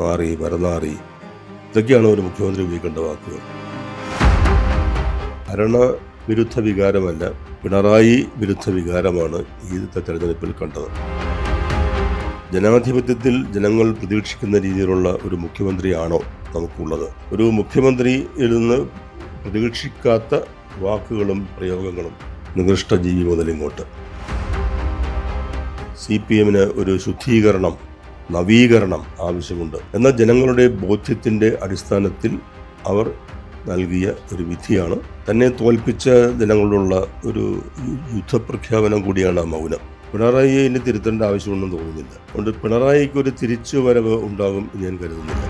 നാറി, പരനാറി, ഇതൊക്കെയാണ് ഒരു മുഖ്യമന്ത്രി ഉപയോഗിക്കേണ്ട വാക്കുകൾ. ഭരണവിരുദ്ധ വികാരമല്ല, പിണറായി വിരുദ്ധ വികാരമാണ് ഈ തെരഞ്ഞെടുപ്പിൽ കണ്ടത്. ജനാധിപത്യത്തിൽ ജനങ്ങൾ പ്രതീക്ഷിക്കുന്ന രീതിയിലുള്ള ഒരു മുഖ്യമന്ത്രിയാണോ നമുക്കുള്ളത്? ഒരു മുഖ്യമന്ത്രിയിൽ നിന്ന് പ്രതീക്ഷിക്കാത്ത വാക്കുകളും പ്രയോഗങ്ങളും നികൃഷ്ട ജീവി മുതലിങ്ങോട്ട്. CPM ഒരു ശുദ്ധീകരണം, നവീകരണം ആവശ്യമുണ്ട് എന്ന ജനങ്ങളുടെ ബോധ്യത്തിൻ്റെ അടിസ്ഥാനത്തിൽ അവർ നൽകിയ ഒരു വിധിയാണ്. തന്നെ തോൽപ്പിച്ച ജനങ്ങളോടുള്ള ഒരു യുദ്ധപ്രഖ്യാപനം കൂടിയാണ് ആ മൗനം. പിണറായിയെ ഇനി തിരുത്തേണ്ട ആവശ്യമുണ്ടെന്ന് തോന്നുന്നില്ല. അതുകൊണ്ട് പിണറായിക്ക് ഒരു തിരിച്ചുവരവ് ഉണ്ടാകും എന്ന് ഞാൻ കരുതുന്നില്ല.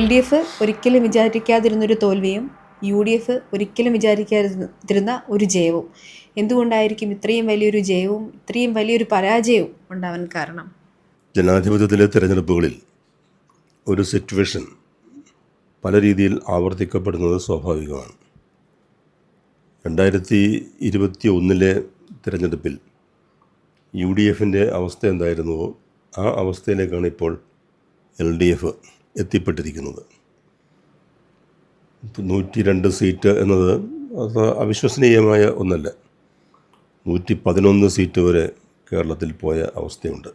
LDF ഒരിക്കലും വിചാരിക്കാതിരുന്നൊരു തോൽവിയും UDF ഒരിക്കലും വിചാരിക്കാതിരുന്ന ഒരു ജയവും. എന്തുകൊണ്ടായിരിക്കും ഇത്രയും വലിയൊരു ജയവും ഇത്രയും വലിയൊരു പരാജയവും ഉണ്ടാവാൻ കാരണം? ജനാധിപത്യത്തിലെ തിരഞ്ഞെടുപ്പുകളിൽ ഒരു സിറ്റുവേഷൻ പല രീതിയിൽ ആവർത്തിക്കപ്പെടുന്നത് സ്വാഭാവികമാണ്. 2021 തിരഞ്ഞെടുപ്പിൽ UDFൻ്റെ അവസ്ഥ എന്തായിരുന്നുവോ ആ അവസ്ഥയിലേക്കാണ് ഇപ്പോൾ LDF എത്തിപ്പെട്ടിരിക്കുന്നത്. 102 സീറ്റ് എന്നത് അത് അവിശ്വസനീയമായ ഒന്നല്ല. 111 സീറ്റ് വരെ കേരളത്തിൽ പോയ അവസ്ഥയുണ്ട്.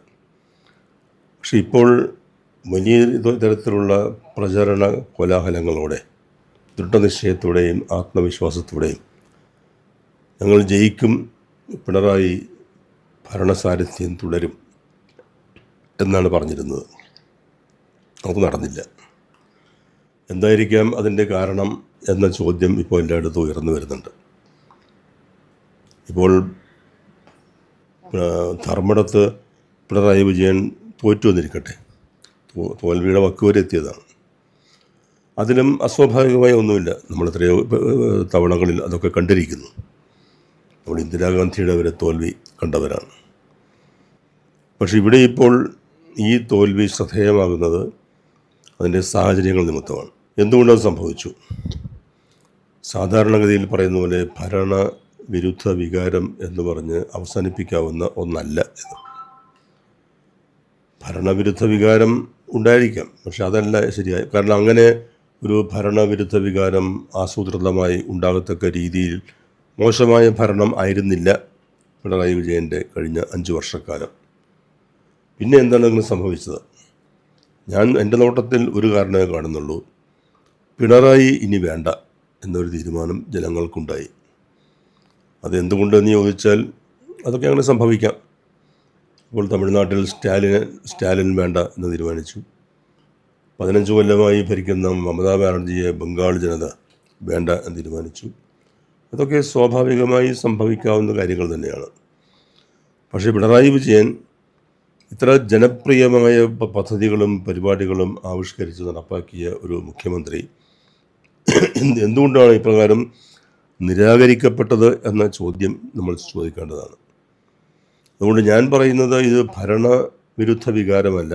പക്ഷെ ഇപ്പോൾ വലിയ തരത്തിലുള്ള പ്രചരണ കോലാഹലങ്ങളോടെ, ദൃഢനിശ്ചയത്തോടെയും ആത്മവിശ്വാസത്തോടെയും ഞങ്ങൾ ജയിക്കും, പിണറായി ഭരണസാരഥ്യം തുടരും എന്നാണ് പറഞ്ഞിരുന്നത്. അത് നടന്നില്ല. എന്തായിരിക്കാം അതിൻ്റെ കാരണം എന്ന ചോദ്യം ഇപ്പോൾ എല്ലായിടത്തും ഉയർന്നു വരുന്നുണ്ട്. ഇപ്പോൾ ധർമ്മടത്ത് പിണറായി വിജയൻ തോറ്റു വന്നിരിക്കട്ടെ, തോൽവിയുടെ വക്കുവരെ എത്തിയതാണ്. അതിലും അസ്വാഭാവികമായ ഒന്നുമില്ല. നമ്മൾ എത്രയോ തവണകളിൽ അതൊക്കെ കണ്ടിരിക്കുന്നു. നമ്മൾ ഇന്ദിരാഗാന്ധിയുടെ വരെ തോൽവി കണ്ടവരാണ്. പക്ഷെ ഇവിടെ ഇപ്പോൾ ഈ തോൽവി ശ്രദ്ധേയമാകുന്നത് അതിൻ്റെ സാഹചര്യങ്ങൾ നിമിത്തമാണ്. എന്തുകൊണ്ടത് സംഭവിച്ചു? സാധാരണഗതിയിൽ പറയുന്ന പോലെ ഭരണവിരുദ്ധ വികാരം എന്ന് പറഞ്ഞ് അവസാനിപ്പിക്കാവുന്ന ഒന്നല്ല ഇത്. ഭരണവിരുദ്ധ വികാരം ഉണ്ടായിരിക്കാം, പക്ഷെ അതല്ല ശരിയായി. കാരണം അങ്ങനെ ഒരു ഭരണവിരുദ്ധ വികാരം ആസൂത്രിതമായി ഉണ്ടാകത്തക്ക രീതിയിൽ മോശമായ ഭരണം ആയിരുന്നില്ല പിണറായി വിജയൻ്റെ കഴിഞ്ഞ 5 വർഷക്കാലം. പിന്നെ എന്താണ് അങ്ങനെ സംഭവിച്ചത്? ഞാൻ എൻ്റെ നോട്ടത്തിൽ ഒരു കാരണമേ കാണുന്നുള്ളൂ. പിണറായി ഇനി വേണ്ട എന്നൊരു തീരുമാനം ജനങ്ങൾക്കുണ്ടായി. അതെന്തുകൊണ്ടെന്ന് ചോദിച്ചാൽ അതൊക്കെ അങ്ങനെ സംഭവിക്കാം. ഇപ്പോൾ തമിഴ്നാട്ടിൽ സ്റ്റാലിൻ വേണ്ട എന്ന് തീരുമാനിച്ചു. 15 കൊല്ലമായി ഭരിക്കുന്ന മമതാ ബാനർജിയെ ബംഗാൾ ജനത വേണ്ട എന്ന് തീരുമാനിച്ചു. അതൊക്കെ സ്വാഭാവികമായി സംഭവിക്കാവുന്ന കാര്യങ്ങൾ തന്നെയാണ്. പക്ഷേ പിണറായി വിജയൻ ഇത്ര ജനപ്രിയമായ പദ്ധതികളും പരിപാടികളും ആവിഷ്കരിച്ച് നടപ്പാക്കിയ ഒരു മുഖ്യമന്ത്രി എന്തുകൊണ്ടാണ് ഇപ്രകാരം നിരാകരിക്കപ്പെട്ടത് എന്ന ചോദ്യം നമ്മൾ ചോദിക്കേണ്ടതാണ്. അതുകൊണ്ട് ഞാൻ പറയുന്നത് ഇത് ഭരണവിരുദ്ധ വികാരമല്ല,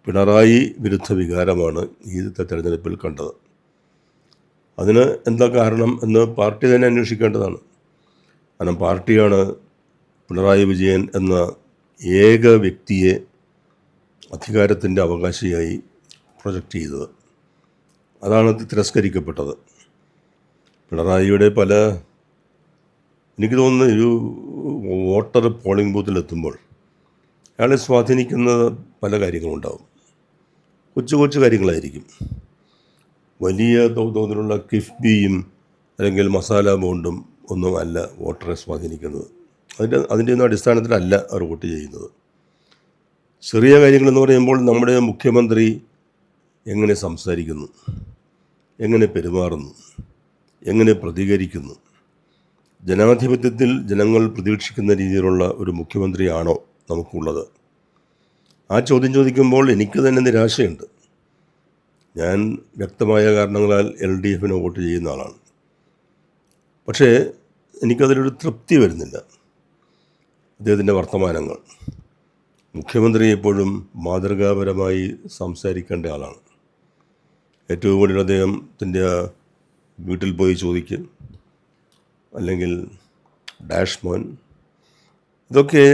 പിണറായി വിരുദ്ധ വികാരമാണ് ഈ തെരഞ്ഞെടുപ്പിൽ കണ്ടത്. അതിന് എന്താ കാരണം എന്ന് പാർട്ടി തന്നെ അന്വേഷിക്കേണ്ടതാണ്. കാരണം പാർട്ടിയാണ് പിണറായി വിജയൻ എന്ന ഏക വ്യക്തിയെ അധികാരത്തിൻ്റെ അവകാശിയായി പ്രൊജക്റ്റ് ചെയ്തത്. അതാണ് തിരസ്കരിക്കപ്പെട്ടത്. പിണറായിയുടെ എനിക്ക് തോന്നുന്നു ഒരു വോട്ടർ പോളിംഗ് ബൂത്തിലെത്തുമ്പോൾ അയാളെ സ്വാധീനിക്കുന്ന പല കാര്യങ്ങളുണ്ടാവും. കൊച്ചു കൊച്ചു കാര്യങ്ങളായിരിക്കും. വലിയ തോതിലുള്ള കിഫ്ബിയും അല്ലെങ്കിൽ മസാല ബോണ്ടും ഒന്നും അല്ല വോട്ടറെ സ്വാധീനിക്കുന്നത്. അതിൻ്റെ ഒന്നും അടിസ്ഥാനത്തിലല്ല അവർ വോട്ട് ചെയ്യുന്നത്. ചെറിയ കാര്യങ്ങളെന്ന് പറയുമ്പോൾ നമ്മുടെ മുഖ്യമന്ത്രി എങ്ങനെ സംസാരിക്കുന്നു, എങ്ങനെ പെരുമാറുന്നു, എങ്ങനെ പ്രതികരിക്കുന്നു, ജനാധിപത്യത്തിൽ ജനങ്ങൾ പ്രതീക്ഷിക്കുന്ന രീതിയിലുള്ള ഒരു മുഖ്യമന്ത്രിയാണോ നമുക്കുള്ളത്? ആ ചോദ്യം ചോദിക്കുമ്പോൾ എനിക്ക് തന്നെ നിരാശയുണ്ട്. ഞാൻ വ്യക്തമായ കാരണങ്ങളാൽ LDFന് വോട്ട് ചെയ്യുന്ന ആളാണ്. പക്ഷേ എനിക്കതിലൊരു തൃപ്തി വരുന്നില്ല. അദ്ദേഹത്തിൻ്റെ വർത്തമാനങ്ങൾ, മുഖ്യമന്ത്രി എപ്പോഴും മാതൃകാപരമായി സംസാരിക്കേണ്ട ആളാണ്. ഏറ്റവും കൂടുതൽ അദ്ദേഹത്തിൻ്റെ വീട്ടിൽ പോയി ചോദിക്കും, അല്ലെങ്കിൽ ഡാഷ് മോൻ, ഇതൊക്കെ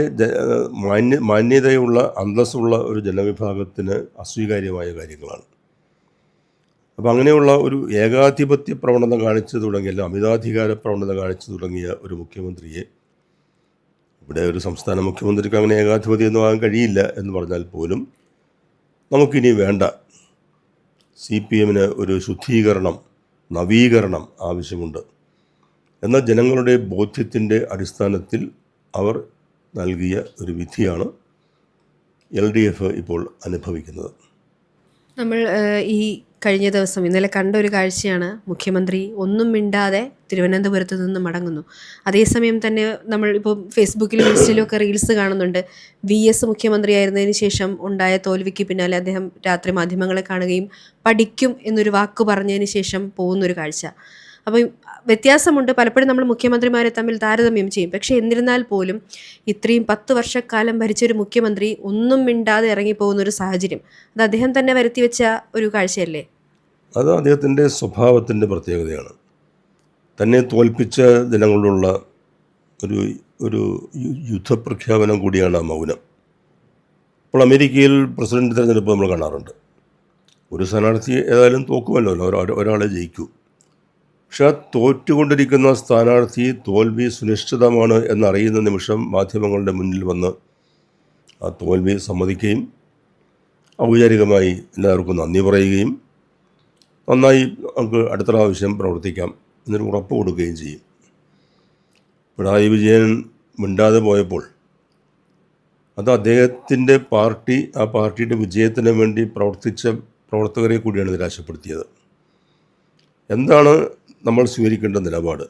മാന്യതയുള്ള അന്തസ്സുള്ള ഒരു ജനവിഭാഗത്തിന് അസ്വീകാര്യമായ കാര്യങ്ങളാണ്. അപ്പം അങ്ങനെയുള്ള ഒരു ഏകാധിപത്യ പ്രവണത കാണിച്ചു തുടങ്ങിയ, അമിതാധികാര പ്രവണത കാണിച്ചു തുടങ്ങിയ ഒരു മുഖ്യമന്ത്രിയെ, ഇവിടെ ഒരു സംസ്ഥാന മുഖ്യമന്ത്രിക്ക് അങ്ങനെ ഏകാധിപതിയൊന്നും ആകാൻ കഴിയില്ല എന്ന് പറഞ്ഞാൽ പോലും നമുക്കിനി വേണ്ട. CPM ഒരു ശുദ്ധീകരണം, നവീകരണം ആവശ്യമുണ്ട് എന്ന ജനങ്ങളുടെ ബോധ്യത്തിൻ്റെ അടിസ്ഥാനത്തിൽ അവർ നൽകിയ ഒരു വിധിയാണ് LDF ഇപ്പോൾ അനുഭവിക്കുന്നത്. നമ്മൾ ഈ കഴിഞ്ഞ ദിവസം ഇന്നലെ കണ്ട ഒരു കാഴ്ചയാണ്, മുഖ്യമന്ത്രി ഒന്നും മിണ്ടാതെ തിരുവനന്തപുരത്ത് നിന്ന് മടങ്ങുന്നു. അതേസമയം തന്നെ നമ്മൾ ഇപ്പോൾ ഫേസ്ബുക്കിലും ഇൻസ്റ്റയിലും ഒക്കെ റീൽസ് കാണുന്നുണ്ട്. VS മുഖ്യമന്ത്രിയായിരുന്നതിന് ശേഷം ഉണ്ടായ തോൽവിക്ക് പിന്നാലെ അദ്ദേഹം രാത്രി മാധ്യമങ്ങളെ കാണുകയും പഠിക്കും എന്നൊരു വാക്ക് പറഞ്ഞതിന് ശേഷം പോകുന്നൊരു കാഴ്ച. അപ്പം വ്യത്യാസമുണ്ട്. പലപ്പോഴും നമ്മൾ മുഖ്യമന്ത്രിമാരെ തമ്മിൽ താരതമ്യം ചെയ്യും. പക്ഷേ എന്നിരുന്നാൽ പോലും ഇത്രയും 10 വർഷക്കാലം ഭരിച്ചൊരു മുഖ്യമന്ത്രി ഒന്നും മിണ്ടാതെ ഇറങ്ങിപ്പോകുന്നൊരു സാഹചര്യം, അത് അദ്ദേഹം തന്നെ വരുത്തിവെച്ച ഒരു കാഴ്ചയല്ലേ? അത് അദ്ദേഹത്തിൻ്റെ സ്വഭാവത്തിൻ്റെ പ്രത്യേകതയാണ്. തന്നെ തോൽപ്പിച്ച ജനങ്ങളോടുള്ള ഒരു ഒരു യുദ്ധപ്രഖ്യാപനം കൂടിയാണ് ആ മൗനം. ഇപ്പോൾ അമേരിക്കയിൽ പ്രസിഡന്റ് തിരഞ്ഞെടുപ്പ് നമ്മൾ കാണാറുണ്ട്. ഒരു സ്ഥാനാർത്ഥി ഏതായാലും തോക്കുമല്ലോ, ഒരാളെ ജയിക്കൂ. പക്ഷെ ആ തോറ്റുകൊണ്ടിരിക്കുന്ന സ്ഥാനാർത്ഥി തോൽവി സുനിശ്ചിതമാണ് എന്നറിയുന്ന നിമിഷം മാധ്യമങ്ങളുടെ മുന്നിൽ വന്ന് ആ തോൽവി സമ്മതിക്കുകയും ഔപചാരികമായി എല്ലാവർക്കും നന്ദി പറയുകയും നന്നായി നമുക്ക് അടുത്ത പ്രാവശ്യം പ്രവർത്തിക്കാം എന്നൊരു ഉറപ്പ് കൊടുക്കുകയും ചെയ്യും. പിണറായി വിജയൻ മിണ്ടാതെ പോയപ്പോൾ അത് അദ്ദേഹത്തിൻ്റെ പാർട്ടി, ആ പാർട്ടിയുടെ വിജയത്തിന് വേണ്ടി പ്രവർത്തിച്ച പ്രവർത്തകരെ കൂടിയാണ് നിരാശപ്പെടുത്തിയത്. എന്താണ് നമ്മൾ സ്വീകരിക്കേണ്ട നിലപാട്?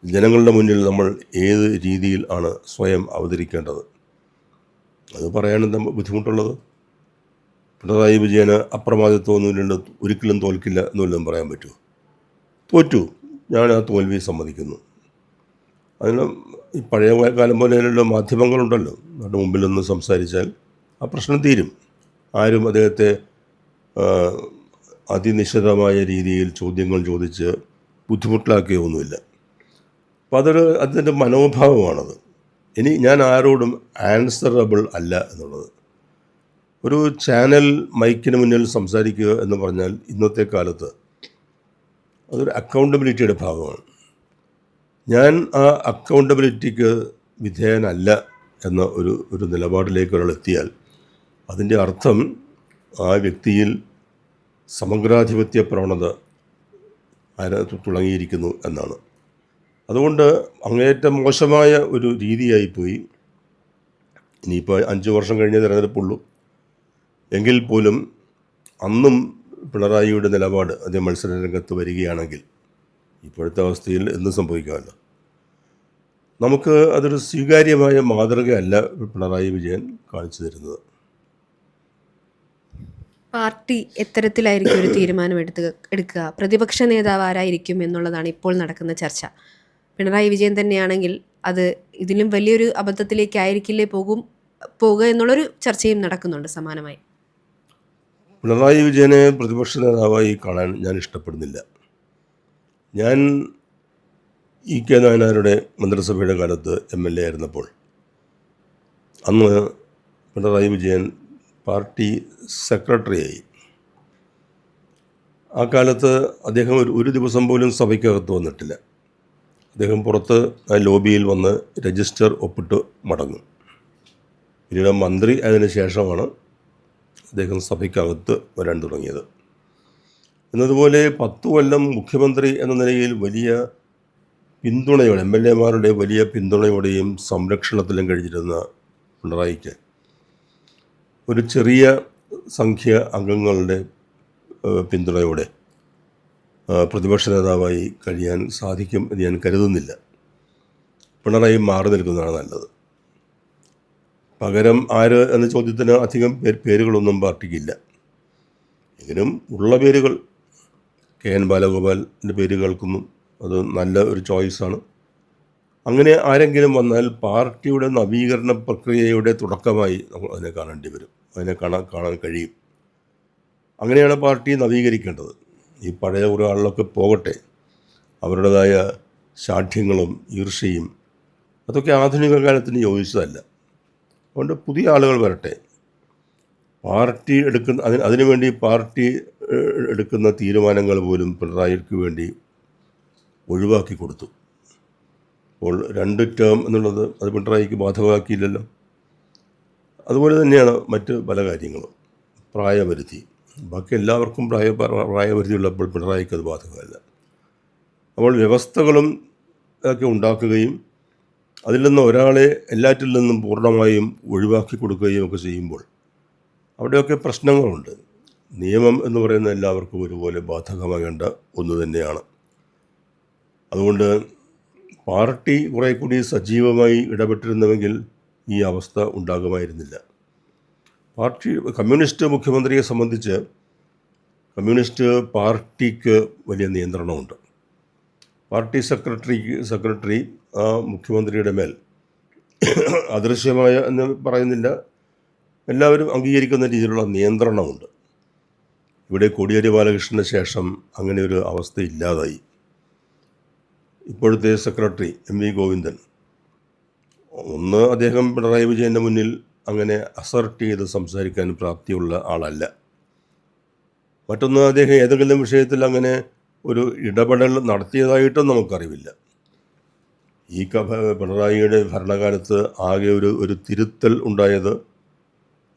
ജനങ്ങളുടെ മുന്നിൽ നമ്മൾ ഏത് രീതിയിൽ ആണ് സ്വയം അവതരിക്കേണ്ടത്? അത് പറയാനും ബുദ്ധിമുട്ടുള്ളത്. പിണറായി വിജയന് അപ്രമാദിത്വമൊന്നുമില്ല, ഒരിക്കലും തോൽക്കില്ല എന്നുവല്ലതും പറയാൻ പറ്റുമോ? തോറ്റു, ഞാൻ ആ തോൽവി സമ്മതിക്കുന്നു. അതിന് ഈ പഴയ കാലം പോലെയുള്ള മാധ്യമങ്ങളുണ്ടല്ലോ, അവരുടെ മുമ്പിൽ നിന്ന് സംസാരിച്ചാൽ ആ പ്രശ്നം തീരും. ആരും അദ്ദേഹത്തെ അതിനിശ്ചിതമായ രീതിയിൽ ചോദ്യങ്ങൾ ചോദിച്ച് ബുദ്ധിമുട്ടിലാക്കിയൊന്നുമില്ല. അപ്പോൾ അതിൻ്റെ മനോഭാവമാണത്. ഇനി ഞാൻ ആരോടും ആൻസറബിൾ അല്ല എന്നുള്ളത്. ഒരു ചാനൽ മൈക്കിന് മുന്നിൽ സംസാരിക്കുക എന്ന് പറഞ്ഞാൽ ഇന്നത്തെ കാലത്ത് അതൊരു അക്കൗണ്ടബിലിറ്റിയുടെ ഭാഗമാണ്. ഞാൻ ആ അക്കൗണ്ടബിലിറ്റിക്ക് വിധേയനല്ല എന്ന ഒരു നിലപാടിലേക്ക് ഒരാൾ എത്തിയാൽ അതിൻ്റെ അർത്ഥം ആ വ്യക്തിയിൽ സമഗ്രാധിപത്യ പ്രവണത തുടങ്ങിയിരിക്കുന്നു എന്നാണ്. അതുകൊണ്ട് അങ്ങേയറ്റം മോശമായ ഒരു രീതിയായിപ്പോയി. ഇനിയിപ്പോൾ 5 വർഷം കഴിഞ്ഞേ തിരഞ്ഞെടുപ്പുള്ളൂ. എങ്കിൽ പോലും അന്നും പിണറായിയുടെ നിലപാട് അദ്ദേഹം മത്സര രംഗത്ത് വരികയാണെങ്കിൽ ഇപ്പോഴത്തെ അവസ്ഥയിൽ എന്ത് സംഭവിക്കാമല്ലോ. നമുക്ക് അതൊരു സ്വീകാര്യമായ മാതൃകയല്ല പിണറായി വിജയൻ കാണിച്ചു തരുന്നത്. പാർട്ടി എത്തരത്തിലായിരിക്കും ഒരു തീരുമാനം എടുക്കുക, പ്രതിപക്ഷ നേതാവ് ആരായിരിക്കും എന്നുള്ളതാണ് ഇപ്പോൾ നടക്കുന്ന ചർച്ച. പിണറായി വിജയൻ തന്നെയാണെങ്കിൽ അത് ഇതിലും വലിയൊരു അബദ്ധത്തിലേക്കായിരിക്കില്ലേ പോകുക എന്നുള്ളൊരു ചർച്ചയും നടക്കുന്നുണ്ട് സമാനമായി. പിണറായി വിജയനെ പ്രതിപക്ഷ നേതാവായി കാണാൻ ഞാൻ ഇഷ്ടപ്പെടുന്നില്ല. ഞാൻ EK നായനാരുടെ മന്ത്രിസഭയുടെ കാലത്ത് MLA ആയിരുന്നപ്പോൾ അന്ന് പിണറായി വിജയൻ പാർട്ടി സെക്രട്ടറിയായി. ആ കാലത്ത് അദ്ദേഹം ഒരു ദിവസം പോലും സഭയ്ക്കകത്ത് വന്നിട്ടില്ല. അദ്ദേഹം പുറത്ത് ആ ലോബിയിൽ വന്ന് രജിസ്റ്റർ ഒപ്പിട്ട് മടങ്ങും. പിന്നീട് മന്ത്രി അതിന് ശേഷമാണ് അദ്ദേഹം സഭയ്ക്കകത്ത് വരാൻ തുടങ്ങിയത്. എന്നതുപോലെ 10 കൊല്ലം മുഖ്യമന്ത്രി എന്ന നിലയിൽ വലിയ പിന്തുണയോടെ, MLA-മാരുടെ വലിയ പിന്തുണയോടെയും സംരക്ഷണത്തിലും കഴിഞ്ഞിരുന്ന പിണറായിക്ക് ഒരു ചെറിയ സംഖ്യ അംഗങ്ങളുടെ പിന്തുണയോടെ പ്രതിപക്ഷ നേതാവായി കഴിയാൻ സാധിക്കും എന്ന് ഞാൻ കരുതുന്നില്ല. പിണറായി മാറി നിൽക്കുന്നതാണ് നല്ലത്. പകരം ആര് എന്ന ചോദ്യത്തിന് അധികം പേരുകളൊന്നും പാർട്ടിക്കില്ല. എങ്കിലും ഉള്ള പേരുകൾ KN ബാലഗോപാലിൻ്റെ പേര് കേൾക്കുന്നു. അത് നല്ല ഒരു ചോയ്സാണ്. അങ്ങനെ ആരെങ്കിലും വന്നാൽ പാർട്ടിയുടെ നവീകരണ പ്രക്രിയയുടെ തുടക്കമായി നമ്മൾ അതിനെ കാണേണ്ടി വരും, അതിനെ കാണാൻ കഴിയും. അങ്ങനെയാണ് പാർട്ടി നവീകരിക്കേണ്ടത്. ഈ പഴയ കുറേ ആളിലൊക്കെ പോകട്ടെ, അവരുടേതായ ശാഠ്യങ്ങളും ഈർഷ്യയും അതൊക്കെ ആധുനിക കാലത്തിന് യോജിച്ചതല്ല. അതുകൊണ്ട് പുതിയ ആളുകൾ വരട്ടെ. പാർട്ടി അതിനുവേണ്ടി പാർട്ടി എടുക്കുന്ന തീരുമാനങ്ങൾ പോലും പിണറായിക്ക് വേണ്ടി ഒഴിവാക്കി കൊടുത്തു. അപ്പോൾ 2 ടേം എന്നുള്ളത് അത് പിണറായിക്ക് ബാധകമാക്കിയില്ലല്ലോ. അതുപോലെ തന്നെയാണ് മറ്റ് പല കാര്യങ്ങളും. പ്രായപരിധി, ബാക്കി എല്ലാവർക്കും പ്രായപരിധി ഉള്ളപ്പോൾ പിണറായിക്ക് അത് ബാധകമല്ല. അപ്പോൾ വ്യവസ്ഥകളും ഒക്കെ ഉണ്ടാക്കുകയും അതിൽ നിന്ന് ഒരാളെ എല്ലാറ്റിൽ നിന്നും പൂർണ്ണമായും ഒഴിവാക്കി കൊടുക്കുകയും ഒക്കെ ചെയ്യുമ്പോൾ അവിടെയൊക്കെ പ്രശ്നങ്ങളുണ്ട്. നിയമം എന്ന് പറയുന്ന എല്ലാവർക്കും ഒരുപോലെ ബാധകമാകേണ്ട ഒന്ന് തന്നെയാണ്. അതുകൊണ്ട് പാർട്ടി കുറേ കൂടി സജീവമായി ഇടപെട്ടിരുന്നുവെങ്കിൽ ഈ അവസ്ഥ ഉണ്ടാകുമായിരുന്നില്ല. കമ്മ്യൂണിസ്റ്റ് മുഖ്യമന്ത്രിയെ സംബന്ധിച്ച് കമ്മ്യൂണിസ്റ്റ് പാർട്ടിക്ക് വലിയ നിയന്ത്രണമുണ്ട്. പാർട്ടി സെക്രട്ടറി ആ മുഖ്യമന്ത്രിയുടെ മേൽ അദൃശ്യമായ എന്ന് പറയുന്നില്ല, എല്ലാവരും അംഗീകരിക്കുന്ന രീതിയിലുള്ള നിയന്ത്രണമുണ്ട്. ഇവിടെ കോടിയേരി ബാലകൃഷ്ണന് ശേഷം അങ്ങനെ ഒരു അവസ്ഥ ഇല്ലാതായി. ഇപ്പോഴത്തെ സെക്രട്ടറി MV ഗോവിന്ദൻ, ഒന്ന് അദ്ദേഹം പിണറായി വിജയൻ്റെ മുന്നിൽ അങ്ങനെ അസർട്ട് ചെയ്ത് സംസാരിക്കാൻ പ്രാപ്തിയുള്ള ആളല്ല. മറ്റൊന്ന്, അദ്ദേഹം ഏതെങ്കിലും വിഷയത്തിൽ അങ്ങനെ ഒരു ഇടപെടൽ നടത്തിയതായിട്ടും നമുക്കറിവില്ല. ഈ പിണറായിയുടെ ഭരണകാലത്ത് ആകെ ഒരു തിരുത്തൽ ഉണ്ടായത്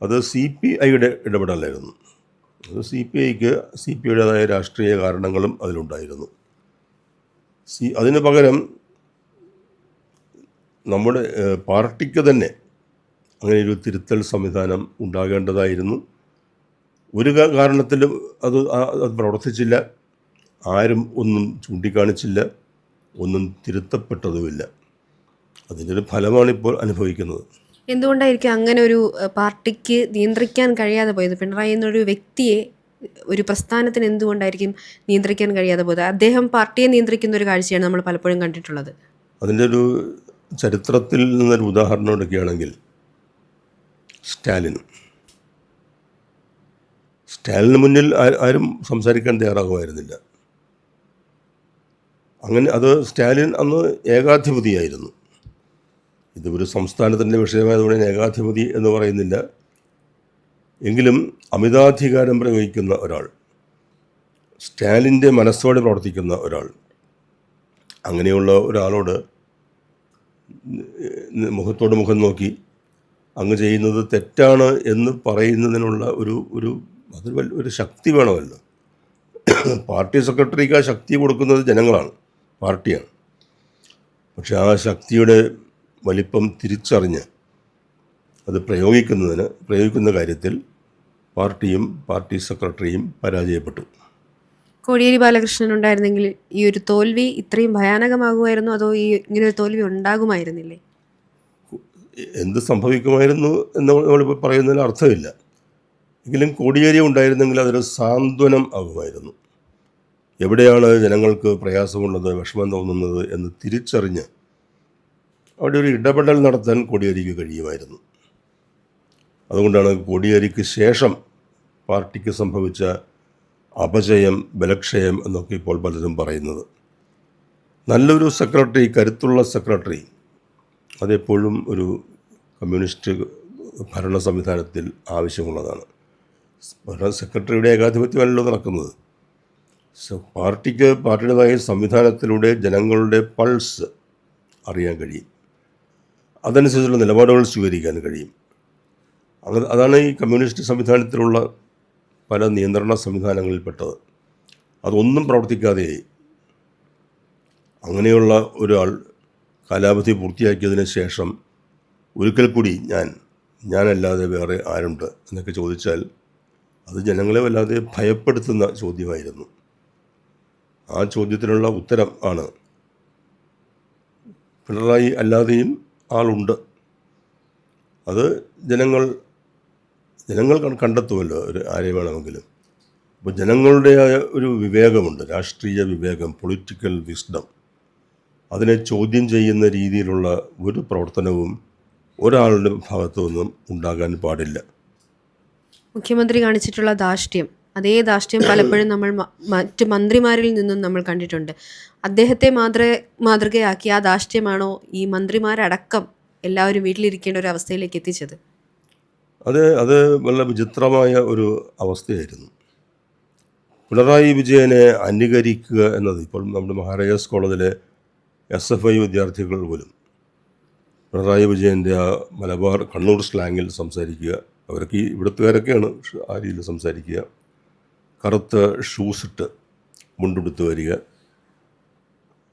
അത് CPIയുടെ ഇടപെടലായിരുന്നു. അത് CPIയുടേതായ രാഷ്ട്രീയ കാരണങ്ങളും അതിലുണ്ടായിരുന്നു. അതിന് പകരം നമ്മുടെ പാർട്ടിക്ക് തന്നെ അങ്ങനെ ഒരു തിരുത്തൽ സംവിധാനം ഉണ്ടാകേണ്ടതായിരുന്നു. ഒരു കാരണത്തിലും അത് പ്രവർത്തിച്ചില്ല. ആരും ഒന്നും ചൂണ്ടിക്കാണിച്ചില്ല, ഒന്നും തിരുത്തപ്പെട്ടതുമില്ല. അതിൻ്റെ ഒരു ഫലമാണിപ്പോൾ അനുഭവിക്കുന്നത്. എന്തുകൊണ്ടായിരിക്കും അങ്ങനെ ഒരു പാർട്ടിക്ക് നിയന്ത്രിക്കാൻ കഴിയാതെ പോയത്? പിണറായി എന്നൊരു വ്യക്തിയെ, ഒരു പ്രസ്ഥാനത്തിന് എന്തുകൊണ്ടായിരിക്കും നിയന്ത്രിക്കാൻ കഴിയാതെ പോയത്? അദ്ദേഹം പാർട്ടിയെ നിയന്ത്രിക്കുന്ന ഒരു കാഴ്ചയാണ് നമ്മൾ പലപ്പോഴും കണ്ടിട്ടുള്ളത്. അതിൻ്റെ ഒരു ചരിത്രത്തിൽ നിന്നൊരു ഉദാഹരണം എടുക്കുകയാണെങ്കിൽ സ്റ്റാലിന് മുന്നിൽ ആരും സംസാരിക്കാൻ തയ്യാറാകുമായിരുന്നില്ല. അങ്ങനെ സ്റ്റാലിൻ അന്ന് ഏകാധിപതിയായിരുന്നു. ഇതൊരു സംസ്ഥാനത്തിൻ്റെ വിഷയമായതുകൊണ്ട് ഏകാധിപതി എന്ന് പറയുന്നില്ല. എങ്കിലും അമിതാധികാരം പ്രയോഗിക്കുന്ന ഒരാൾ, സ്റ്റാലിൻ്റെ മനസ്സോടെ പ്രവർത്തിക്കുന്ന ഒരാൾ, അങ്ങനെയുള്ള ഒരാളോട് മുഖത്തോട് മുഖം നോക്കി അങ്ങ് ചെയ്യുന്നത് തെറ്റാണ് എന്ന് പറയുന്നതിനുള്ള ഒരു ശക്തി വേണമല്ലോ. പാർട്ടി സെക്രട്ടറിക്ക് ആ ശക്തി കൊടുക്കുന്നത് ജനങ്ങളാണ്, പാർട്ടിയാണ്. പക്ഷെ ആ ശക്തിയുടെ വലിപ്പം തിരിച്ചറിഞ്ഞ് അത് പ്രയോഗിക്കുന്ന കാര്യത്തിൽ പാർട്ടിയും പാർട്ടി സെക്രട്ടറിയും പരാജയപ്പെട്ടു. കോടിയേരി ബാലകൃഷ്ണൻ ഉണ്ടായിരുന്നെങ്കിൽ ഈ ഒരു തോൽവി ഇത്രയും ഭയാനകമാകുമായിരുന്നു, അതോ ഇങ്ങനൊരു തോൽവി ഉണ്ടാകുമായിരുന്നില്ലേ? എന്ത് സംഭവിക്കുമായിരുന്നു എന്ന് നമ്മളിപ്പോൾ പറയുന്നതിന് അർത്ഥമില്ല. എങ്കിലും കോടിയേരി ഉണ്ടായിരുന്നെങ്കിൽ അതൊരു സാന്ത്വനം ആകുമായിരുന്നു. എവിടെയാണ് ജനങ്ങൾക്ക് പ്രയാസമുള്ളത്, വിഷമം തോന്നുന്നത് എന്ന് തിരിച്ചറിഞ്ഞ് അവിടെ ഒരു ഇടപെടൽ നടത്താൻ കോടിയേരിക്ക് കഴിയുമായിരുന്നു. അതുകൊണ്ടാണ് കോടിയേരിക്ക് ശേഷം പാർട്ടിക്ക് സംഭവിച്ച അപജയം, ബലക്ഷയം എന്നൊക്കെ ഇപ്പോൾ പലരും പറയുന്നത്. നല്ലൊരു സെക്രട്ടറി, കരുത്തുള്ള സെക്രട്ടറി, അതെപ്പോഴും ഒരു കമ്മ്യൂണിസ്റ്റ് ഭരണ സംവിധാനത്തിൽ ആവശ്യമുള്ളതാണ്. സെക്രട്ടറിയുടെ ഏകാധിപത്യമല്ലല്ലോ നടക്കുന്നത്. പാർട്ടിയുടേതായ സംവിധാനത്തിലൂടെ ജനങ്ങളുടെ പൾസ് അറിയാൻ കഴിയും, അതനുസരിച്ചുള്ള നിലപാടുകൾ സ്വീകരിക്കാൻ കഴിയും. അതാണ് ഈ കമ്മ്യൂണിസ്റ്റ് സംവിധാനത്തിലുള്ള പല നിയന്ത്രണ സംവിധാനങ്ങളിൽപ്പെട്ടത്. അതൊന്നും പ്രവർത്തിക്കാതെയായി. അങ്ങനെയുള്ള ഒരാൾ കാലാവധി പൂർത്തിയാക്കിയതിന് ശേഷം ഒരിക്കൽ കൂടി ഞാനല്ലാതെ വേറെ ആരുണ്ട് എന്നൊക്കെ ചോദിച്ചാൽ അത് ജനങ്ങളെ വല്ലാതെ ഭയപ്പെടുത്തുന്ന ചോദ്യമായിരുന്നു. ആ ചോദ്യത്തിനുള്ള ഉത്തരം ആണ് പിണറായി അല്ലാതെയും ആളുണ്ട്. അത് ജനങ്ങൾ കണ്ടെത്തുമല്ലോ ആരെ വേണമെങ്കിലും. അപ്പോൾ ജനങ്ങളുടെ ഒരു വിവേകമുണ്ട്, രാഷ്ട്രീയ വിവേകം, പൊളിറ്റിക്കൽ വിസ്ഡം. അതിനെ ചോദ്യം ചെയ്യുന്ന രീതിയിലുള്ള ഒരു പ്രവർത്തനവും ഒരാളുടെ ഭാഗത്തു നിന്നും ഉണ്ടാകാൻ പാടില്ല. മുഖ്യമന്ത്രി കാണിച്ചിട്ടുള്ള ധാർഷ്ട്യം അതേ ധാർഷ്ട്യം പലപ്പോഴും നമ്മൾ മറ്റ് മന്ത്രിമാരിൽ നിന്നും നമ്മൾ കണ്ടിട്ടുണ്ട്. അദ്ദേഹത്തെ മാതൃകയാക്കി ആ ധാർഷ്ട്യമാണോ ഈ മന്ത്രിമാരടക്കം എല്ലാവരും വീട്ടിലിരിക്കേണ്ട ഒരു അവസ്ഥയിലേക്ക് എത്തിച്ചത്? അത് വളരെ വിചിത്രമായ ഒരു അവസ്ഥയായിരുന്നു. പിണറായി വിജയനെ അനുകരിക്കുക എന്നത് ഇപ്പോൾ നമ്മുടെ മഹാരാജാസ് കോളേജിലെ SFI വിദ്യാർത്ഥികൾ പോലും പിണറായി വിജയൻ്റെ ആ മലബാർ കണ്ണൂർ സ്ലാങ്ങിൽ സംസാരിക്കുക, അവരൊക്കെ ഈ ഇവിടുത്തുകാരൊക്കെയാണ് ആ രീതിയിൽ സംസാരിക്കുക, കറുത്ത ഷൂസിട്ട് മുണ്ടുടുത്ത് വരിക,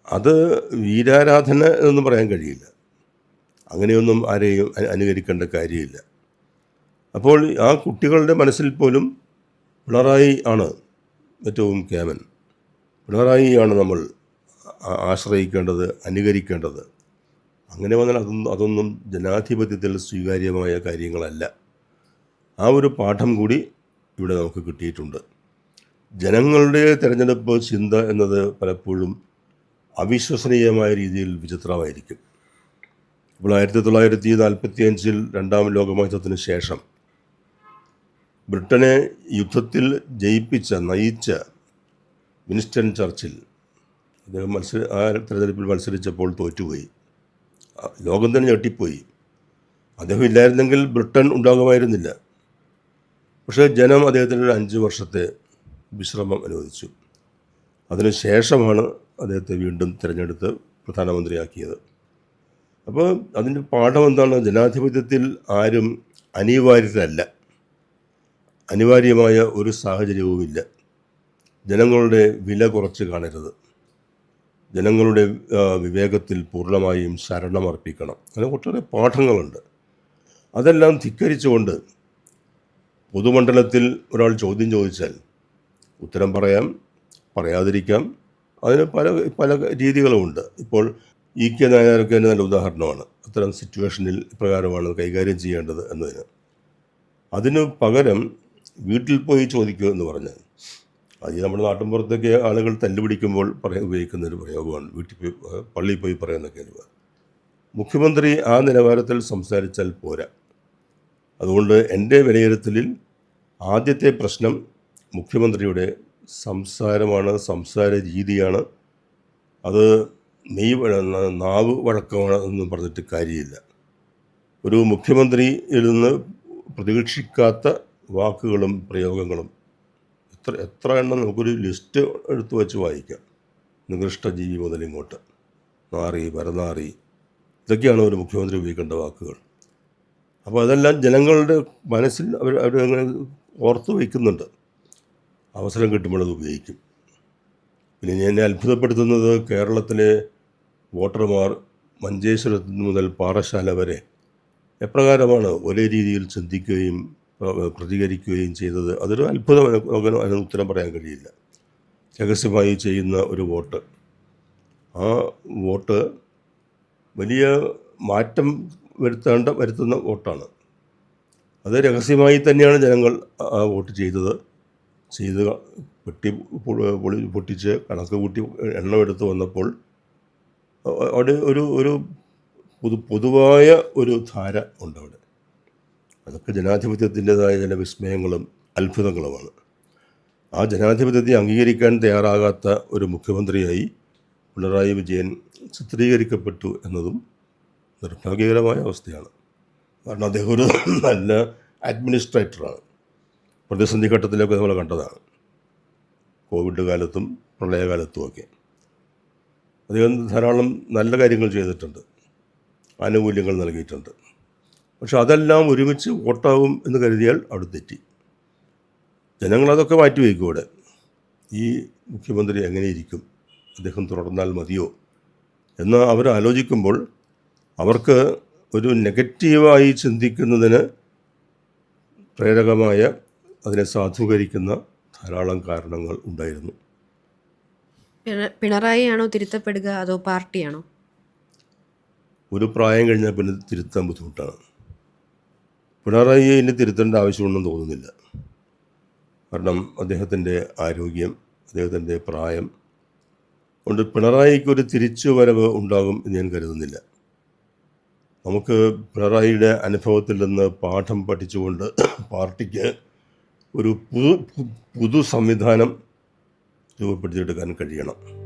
അത് വീരാരാധന എന്നൊന്നും പറയാൻ കഴിയില്ല. അങ്ങനെയൊന്നും ആരെയും അനുകരിക്കേണ്ട കാര്യമില്ല. അപ്പോൾ ആ കുട്ടികളുടെ മനസ്സിൽ പോലും പിണറായി ആണ് ഏറ്റവും കേമൻ, പിണറായിയാണ് നമ്മൾ ആശ്രയിക്കേണ്ടത്, അനുകരിക്കേണ്ടത്. അങ്ങനെ വന്നാൽ അതൊന്നും ജനാധിപത്യത്തിൽ സ്വീകാര്യമായ കാര്യങ്ങളല്ല. ആ ഒരു പാഠം കൂടി ഇവിടെ നമുക്ക് കിട്ടിയിട്ടുണ്ട്. ജനങ്ങളുടെ തിരഞ്ഞെടുപ്പ് ചിന്ത എന്നത് പലപ്പോഴും അവിശ്വസനീയമായ രീതിയിൽ വിചിത്രമായിരിക്കും. ഇപ്പോൾ 1945 രണ്ടാം ലോകമഹായുദ്ധത്തിന് ശേഷം ബ്രിട്ടനെ യുദ്ധത്തിൽ നയിച്ച വിൻസ്റ്റൺ ചർച്ചിൽ, അദ്ദേഹം ആ തെരഞ്ഞെടുപ്പിൽ മത്സരിച്ചപ്പോൾ തോറ്റുപോയി. ലോകം തന്നെ ഞെട്ടിപ്പോയി. അദ്ദേഹം ഇല്ലായിരുന്നെങ്കിൽ ബ്രിട്ടൻ ഉണ്ടാകുമായിരുന്നില്ല. പക്ഷേ ജനം അദ്ദേഹത്തിന് ഒരു 5 വർഷത്തെ വിശ്രമം അനുവദിച്ചു. അതിനുശേഷമാണ് അദ്ദേഹത്തെ വീണ്ടും തിരഞ്ഞെടുത്ത് പ്രധാനമന്ത്രിയാക്കിയത്. അപ്പോൾ അതിൻ്റെ പാഠം എന്താണ്? ജനാധിപത്യത്തിൽ ആരും അനിവാര്യരല്ല, അനിവാര്യമായ ഒരു സാഹചര്യവുമില്ല. ജനങ്ങളുടെ വില കുറച്ച് കാണരുത്, ജനങ്ങളുടെ വിവേകത്തിൽ പൂർണ്ണമായും ശരണമർപ്പിക്കണം. അങ്ങനെ ഒട്ടേറെ പാഠങ്ങളുണ്ട്. അതെല്ലാം ധിക്കരിച്ചുകൊണ്ട് പൊതുമണ്ഡലത്തിൽ ഒരാൾ ചോദ്യം ചോദിച്ചാൽ ഉത്തരം പറയാം, പറയാതിരിക്കാം. അതിന് പല രീതികളുമുണ്ട്. ഇപ്പോൾ EK നായർക്ക് തന്നെ നല്ല ഉദാഹരണമാണ്. അത്തരം സിറ്റുവേഷനിൽ പ്രകാരമാണ് കൈകാര്യം ചെയ്യേണ്ടത് എന്നതിന്. അതിനു പകരം വീട്ടിൽ പോയി ചോദിക്കുക എന്ന് പറഞ്ഞാൽ, അത് നമ്മുടെ നാട്ടിൻപുറത്തൊക്കെ ആളുകൾ തല്ലുപിടിക്കുമ്പോൾ ഉപയോഗിക്കുന്നൊരു പ്രയോഗമാണ്, വീട്ടിൽ പോയി പള്ളിയിൽ പോയി പറയുന്നൊക്കെ. മുഖ്യമന്ത്രി ആ നിലവാരത്തിൽ സംസാരിച്ചാൽ പോരാ. അതുകൊണ്ട് എൻ്റെ വിലയിരുത്തലിൽ ആദ്യത്തെ പ്രശ്നം മുഖ്യമന്ത്രിയുടെ സംസാരമാണ്, സംസാര രീതിയാണ്. അത് നാവ് വഴക്കമാണ് എന്നും പറഞ്ഞിട്ട് കാര്യമില്ല. ഒരു മുഖ്യമന്ത്രിയിൽ നിന്ന് പ്രതീക്ഷിക്കാത്ത വാക്കുകളും പ്രയോഗങ്ങളും എത്ര എണ്ണം നമുക്കൊരു ലിസ്റ്റ് എടുത്തു വച്ച് വായിക്കാം. നികൃഷ്ടജീവി മുതലിങ്ങോട്ട്, നാറി, പരനാറി, ഇതൊക്കെയാണ് ഒരു മുഖ്യമന്ത്രി ഉപയോഗിക്കേണ്ട വാക്കുകൾ. അപ്പോൾ അതെല്ലാം ജനങ്ങളുടെ മനസ്സിൽ അവരങ്ങനെ ഓർത്തു വയ്ക്കുന്നുണ്ട്. അവസരം കിട്ടുമ്പോൾ അത് ഉപയോഗിക്കും. പിന്നെ എന്നെ അത്ഭുതപ്പെടുത്തുന്നത് കേരളത്തിലെ വോട്ടർമാർ മഞ്ചേശ്വരത്ത് മുതൽ പാറശാല വരെ എപ്രകാരമാണ് ഒരേ രീതിയിൽ ചിന്തിക്കുകയും പ്രതികരിക്കുകയും ചെയ്തത്. അതൊരു അത്ഭുതം. അതിന് ഉത്തരം പറയാൻ കഴിയില്ല. രഹസ്യമായി ചെയ്യുന്ന ഒരു വോട്ട്, ആ വോട്ട് വലിയ മാറ്റം വരുത്തുന്ന വോട്ടാണ്. അത് രഹസ്യമായി തന്നെയാണ് ജനങ്ങൾ ആ വോട്ട് ചെയ്ത് പൊട്ടിച്ച് കണക്ക് കൂട്ടി എണ്ണമെടുത്ത് വന്നപ്പോൾ അവിടെ ഒരു പൊതുവായ ഒരു ധാര ഉണ്ട് അവിടെ. അതൊക്കെ ജനാധിപത്യത്തിൻ്റെതായ ചില വിസ്മയങ്ങളും അത്ഭുതങ്ങളുമാണ്. ആ ജനാധിപത്യത്തെ അംഗീകരിക്കാൻ തയ്യാറാകാത്ത ഒരു മുഖ്യമന്ത്രിയായി പിണറായി വിജയൻ ചിത്രീകരിക്കപ്പെട്ടു എന്നതും നിർഭാഗ്യകരമായ അവസ്ഥയാണ്. കാരണം അദ്ദേഹം ഒരു നല്ല അഡ്മിനിസ്ട്രേറ്ററാണ്. പ്രതിസന്ധി ഘട്ടത്തിലൊക്കെ നമ്മൾ കണ്ടതാണ്, കോവിഡ് കാലത്തും പ്രളയകാലത്തുമൊക്കെ. അദ്ദേഹം ധാരാളം നല്ല കാര്യങ്ങൾ ചെയ്തിട്ടുണ്ട്, ആനുകൂല്യങ്ങൾ നൽകിയിട്ടുണ്ട്. പക്ഷെ അതെല്ലാം ഒരുമിച്ച് വോട്ടാവും എന്ന് കരുതിയാൽ അവിടെ തെറ്റി. ജനങ്ങളതൊക്കെ മാറ്റിവെക്കും. ഇവിടെ ഈ മുഖ്യമന്ത്രി എങ്ങനെയിരിക്കും, അദ്ദേഹം തുടർന്നാൽ മതിയോ എന്ന് അവർ ആലോചിക്കുമ്പോൾ അവർക്ക് ഒരു നെഗറ്റീവായി ചിന്തിക്കുന്നതിന് പ്രേരകമായ, അതിനെ സാധൂകരിക്കുന്ന ധാരാളം കാരണങ്ങൾ ഉണ്ടായിരുന്നു. പിണറായിയാണോ തിരുത്തപ്പെടുക അതോ പാർട്ടിയാണോ? ഒരു പ്രായം കഴിഞ്ഞാൽ പിന്നെ തിരുത്താൻ ബുദ്ധിമുട്ടാണ്. പിണറായിയെ ഇനി തിരുത്തേണ്ട ആവശ്യമുണ്ടെന്ന് തോന്നുന്നില്ല. കാരണം അദ്ദേഹത്തിൻ്റെ ആരോഗ്യം, അദ്ദേഹത്തിൻ്റെ പ്രായം കൊണ്ട് പിണറായിക്കൊരു തിരിച്ചു വരവ് ഉണ്ടാകും എന്ന് ഞാൻ കരുതുന്നില്ല. നമുക്ക് പിണറായിയുടെ അനുഭവത്തിൽ നിന്ന് പാഠം പഠിച്ചുകൊണ്ട് പാർട്ടിക്ക് ഒരു പുതു സംവിധാനം രൂപപ്പെടുത്തിയെടുക്കാൻ കഴിയണം.